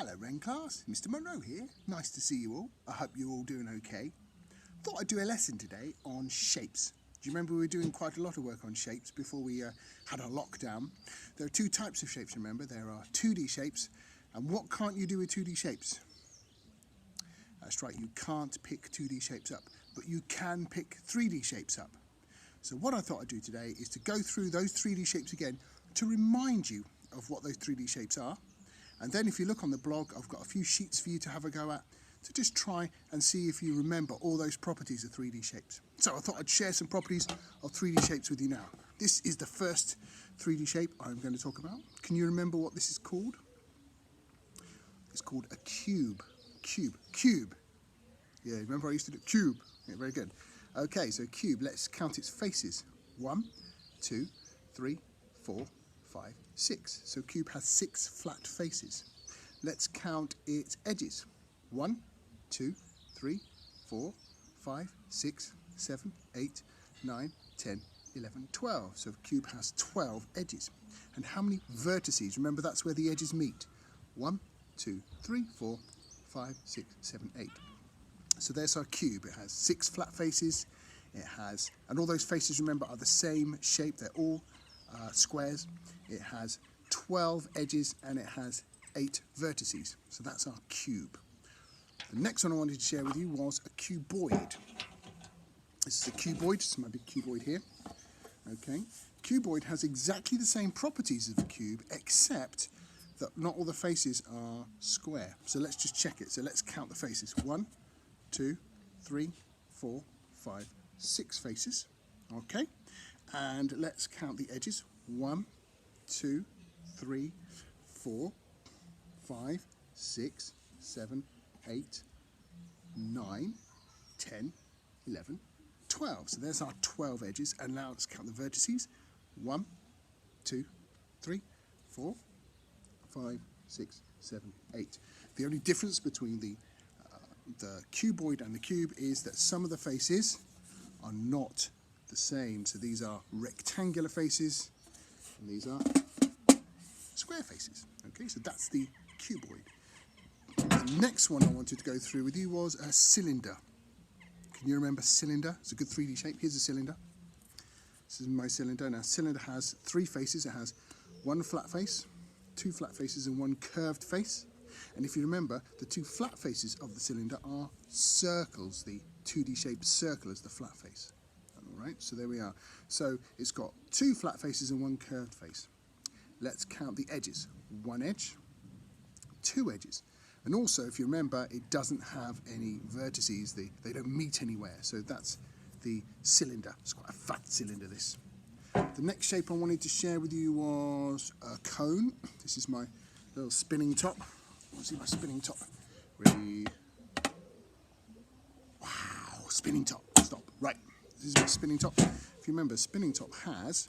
Hello Ren class, Mr. Monroe here. Nice to see you all. I hope you're all doing okay. Thought I'd do a lesson today on shapes. Do you remember we were doing quite a lot of work on shapes before we had our lockdown? There are two types of shapes, remember. There are 2D shapes, and what can't you do with 2D shapes? That's right, you can't pick 2D shapes up, but you can pick 3D shapes up. So what I thought I'd do today is to go through those 3D shapes again to remind you of what those 3D shapes are. And then if you look on the blog, I've got a few sheets for you to have a go at to just try and see if you remember all those properties of 3D shapes. So I thought I'd share some properties of 3D shapes with you now. This is the first 3D shape I'm going to talk about. Can you remember what this is called? It's called a cube. Cube. Yeah, remember I used to do cube. Yeah, very good. Okay, so cube, let's count its faces. 1, 2, 3, 4, 5, 6. So cube has 6 flat faces. Let's count its edges. 1, 2, 3, 4, 5, 6, 7, 8, 9, 10, 11, 12. So cube has 12 edges. And how many vertices? Remember, that's where the edges meet. 1, 2, 3, 4, 5, 6, 7, 8. So there's our cube. It has 6 flat faces. It has, and all those faces, remember, are the same shape. They're all squares. It has 12 edges and it has 8 vertices. So that's our cube. The next one I wanted to share with you was a cuboid. This is a cuboid. This is my big cuboid here. Okay. Cuboid has exactly the same properties as the cube, except that not all the faces are square. So let's just check it. So let's count the faces. 1, 2, 3, 4, 5, 6 faces. Okay. And let's count the edges. 1, 2, 3, 4, 5, 6, 7, 8, 9, 10, 11, 12. So there's our 12 edges. And now let's count the vertices. 1, 2, 3, 4, 5, 6, 7, 8. The only difference between the cuboid and the cube is that some of the faces are not the same. So these are rectangular faces and these are square faces. Okay, so that's the cuboid. The next one I wanted to go through with you was a cylinder. Can you remember cylinder? It's a good 3D shape. Here's a cylinder. This is my cylinder. Now, cylinder has 3 faces. It has 1 flat face, 2 flat faces and 1 curved face. And if you remember, the 2 flat faces of the cylinder are circles. The 2D shaped circle is the flat face. All right, so there we are. So it's got 2 flat faces and 1 curved face. Let's count the edges. 1 edge, 2 edges. And also, if you remember, it doesn't have any vertices. They don't meet anywhere. So that's the cylinder. It's quite a fat cylinder, this. The next shape I wanted to share with you was a cone. This is my little spinning top. Let's see my spinning top. Ready? Wow, spinning top. Stop. Right, this is my spinning top. If you remember, spinning top has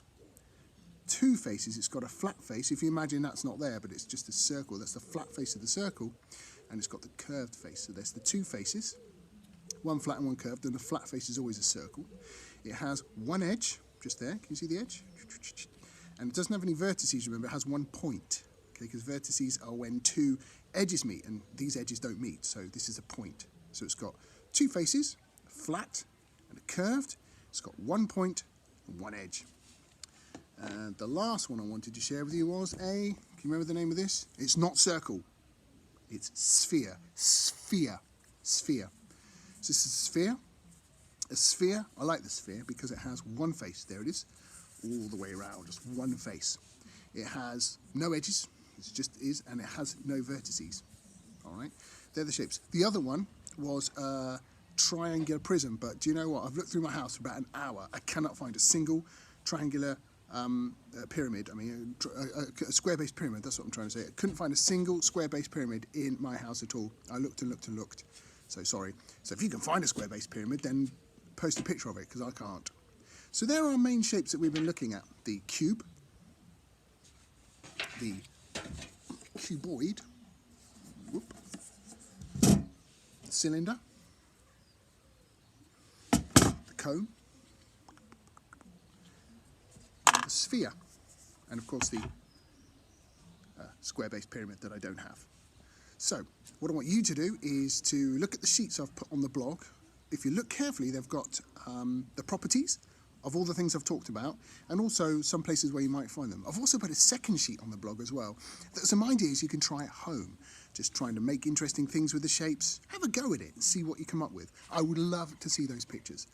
2 faces. It's got a flat face. If you imagine that's not there, but it's just a circle. That's the flat face of the circle. And it's got the curved face. So there's the 2 faces. 1 flat and 1 curved. And the flat face is always a circle. It has 1 edge, just there. Can you see the edge? And it doesn't have any vertices, remember. It has 1 point. Okay, because vertices are when 2 edges meet. And these edges don't meet. So this is a point. So it's got 2 faces, a flat and a curved. It's got 1 point and 1 edge. And the last one I wanted to share with you was can you remember the name of this? It's not circle, it's sphere. Sphere. So this is a sphere. A sphere, I like the sphere because it has 1 face. There it is, all the way around, just 1 face. It has no edges, it just is, and it has no vertices. All right, they're the shapes. The other one was a triangular prism, but do you know what? I've looked through my house for about an hour. I cannot find a single triangular pyramid. I mean, a square-based pyramid, that's what I'm trying to say. I couldn't find a single square-based pyramid in my house at all. I looked and looked and looked. So sorry. So if you can find a square-based pyramid, then post a picture of it, because I can't. So there are our main shapes that we've been looking at. The cube, the cuboid, the cylinder, the cone, the sphere, and of course the square-based pyramid that I don't have. So what I want you to do is to look at the sheets I've put on the blog. If you look carefully, they've got the properties of all the things I've talked about, and also some places where you might find them. I've also put a second sheet on the blog as well. There's some ideas you can try at home. Just trying to make interesting things with the shapes. Have a go at it and see what you come up with. I would love to see those pictures.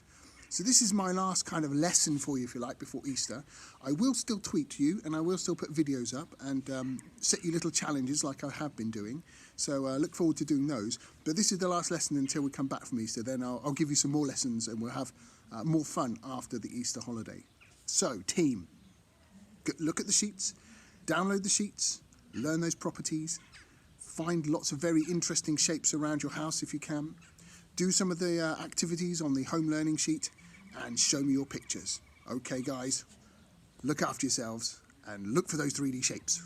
So this is my last kind of lesson for you, if you like, before Easter. I will still tweet to you, and I will still put videos up and set you little challenges like I have been doing. So look forward to doing those. But this is the last lesson until we come back from Easter. Then I'll give you some more lessons, and we'll have more fun after the Easter holiday. So, team, look at the sheets, download the sheets, learn those properties, find lots of very interesting shapes around your house if you can, do some of the activities on the home learning sheet, and show me your pictures. Okay, guys, look after yourselves and look for those 3D shapes.